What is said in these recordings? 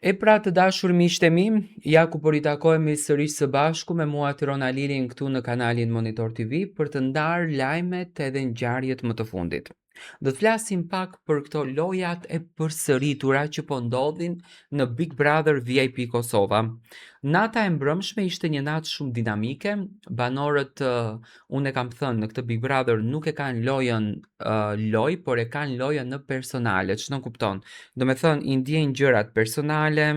E pra të dashur miqtë e mi, ja ku po ritakohemi sërish së bashku me mua Tirona Lirin këtu në kanalin Monitor TV për të ndarë lajmet edhe ngjarjet më të fundit. Do të flasim pak për këto lojat e përsëritura që po ndodhin në Big Brother VIP Kosova. Nata e mbrëmshme ishte një natë shumë dinamike, banorët unë e kam thënë në këtë Big Brother nuk e kanë lojën loj, por e kanë lojën në personale, ç'do kupton? Do me thënë, i ndjejnë gjërat personale,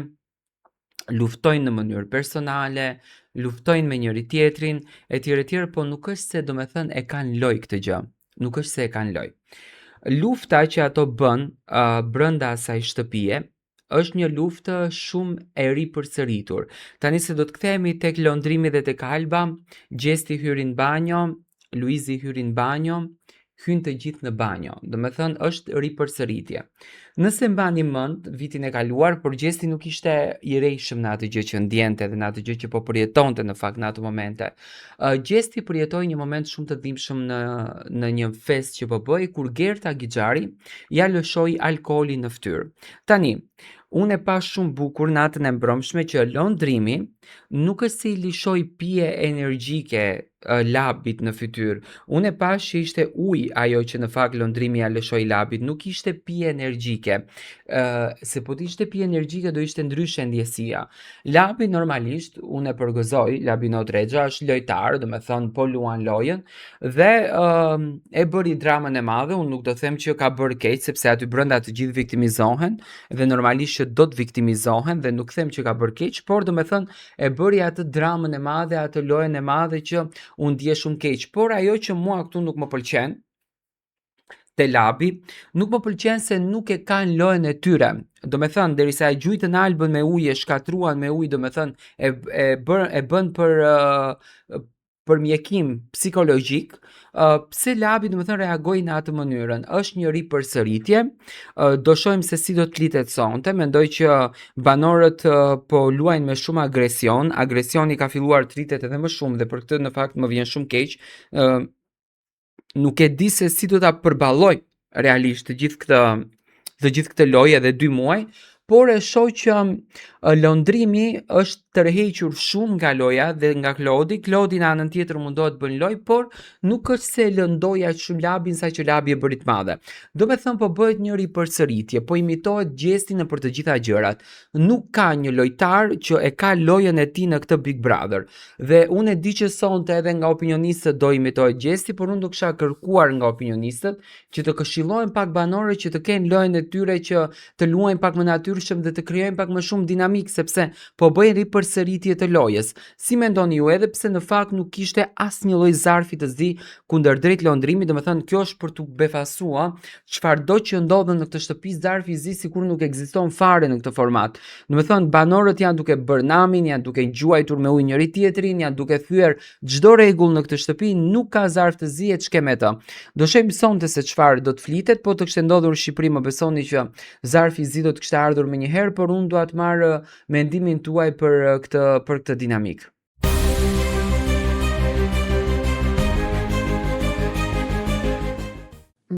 luftojnë në mënyrë personale, luftojnë me njëri tjetrin, etj, po nuk është se do me thënë e kanë loj këtë gjë. Nuk është se e kanë loj. Lufta që ato bën brenda asaj shtëpie është një luftë shumë e ripërsëritur. Tani se do të kthehemi tek lëndrimi dhe tek Alba, Gjesti hyri në banjo, Luizi hyri në banjo, hynë të gjithë në banjo. Do me thënë është ripërsëritje. Nëse mbani mend vitin e kaluar, por Gjesti nuk ishte i rejshëm në atë gjë që ndjente dhe në atë gjë që po përjetonte në fakt në atë momente. Gjesti përjetoi një moment shumë të dhimbshëm në një fest që po bëi kur Gerta Gixhari ja lëshoi alkoolin në fytyrë. Tani, unë e pa shumë bukur natën e mbrëmshme që lëndrimi nuk është se i lishoi pije energjike labit në fytyrë. Unë e pash që ishte ujë ajo që në fakt lëndrimi ja lëshoi labit, nuk ishte pije energjike. Se po të ishte pije energjike do ishte ndryshe ndjesia. Labi normalisht, unë e përgëzoj, Labi Nodrexha është lojtar, do me thënë po luan lojën dhe e bëri dramën e madhe. Unë nuk do them që ka bërë keq sepse aty brenda të gjithë viktimizohen dhe normalisht që do të viktimizohen dhe nuk them që ka bërë keq, por do me thënë e bëri atë dramën e madhe, atë lojën e madhe që unë ndje shumë keq, por ajo që mua këtu nuk më pëlqen te Labi, nuk më pëlqen se nuk e kanë lojën e tyre. Do me thënë, derisa e gjujtën Albën me ujë, e shkatruan me ujë, do me thënë, e bën për mjekim psikologjik, pse Labi do me thënë reagoi në atë mënyrën. Është një ripërsëritje, do shohim se si do të flitet sonte. Mendoj që banorët po luajnë me shumë agresion. Agresioni ka filluar të rritet edhe më shumë dhe për këtë në fakt më vjen shumë keq. Nuk e di se si do ta përballoj realisht të gjithë këtë lojë edhe 2 muaj, por e shoh që lëndrimi është tërhequr shumë nga loja dhe nga Klodi. Klodi në anën tjetër mundohet bën lojë, por nuk është se lëndoi aq shumë Labin sa që Labi e bëri të madhe. Do me thënë po bëhet një ripërsëritje, po imitohet Gjesti në për të gjitha gjërat. Nuk ka një lojtar që e ka lojën e tij në këtë Big Brother. Dhe unë e di që sonte edhe nga opinionistët do imitohet Gjesti, por unë do kisha kërkuar nga opinionistët që të këshillojnë pak banorët që të kenë lojën e tyre, që të luajnë pak më natyrshëm dhe të krijojnë pak më shumë dinamik, sepse po bëjnë ripërsëritje të lojës. Si mendoni ju, edhe pse në fakt nuk kishte asnjë lloj zarfi të zi kundër drejt lëndrimit, domethënë kjo është për tu befasua çfarëdo që ndodhen në këtë shtëpi, zarfi i zi sikur nuk ekziston fare në këtë format. Domethënë banorët janë duke bërë namin, janë duke gjuajtur me ujë njëri tjetrin, janë duke thyer çdo rregull në këtë shtëpi, nuk ka zarf të zi e ç'kemë të. Do shohim sonte se çfarë do të flitet, po të kishte ndodhur në Shqipëri më besoni që zarfi i zi do të kishte ardhur menjëherë, por unë dua të marr mendimin tuaj për këtë dinamik.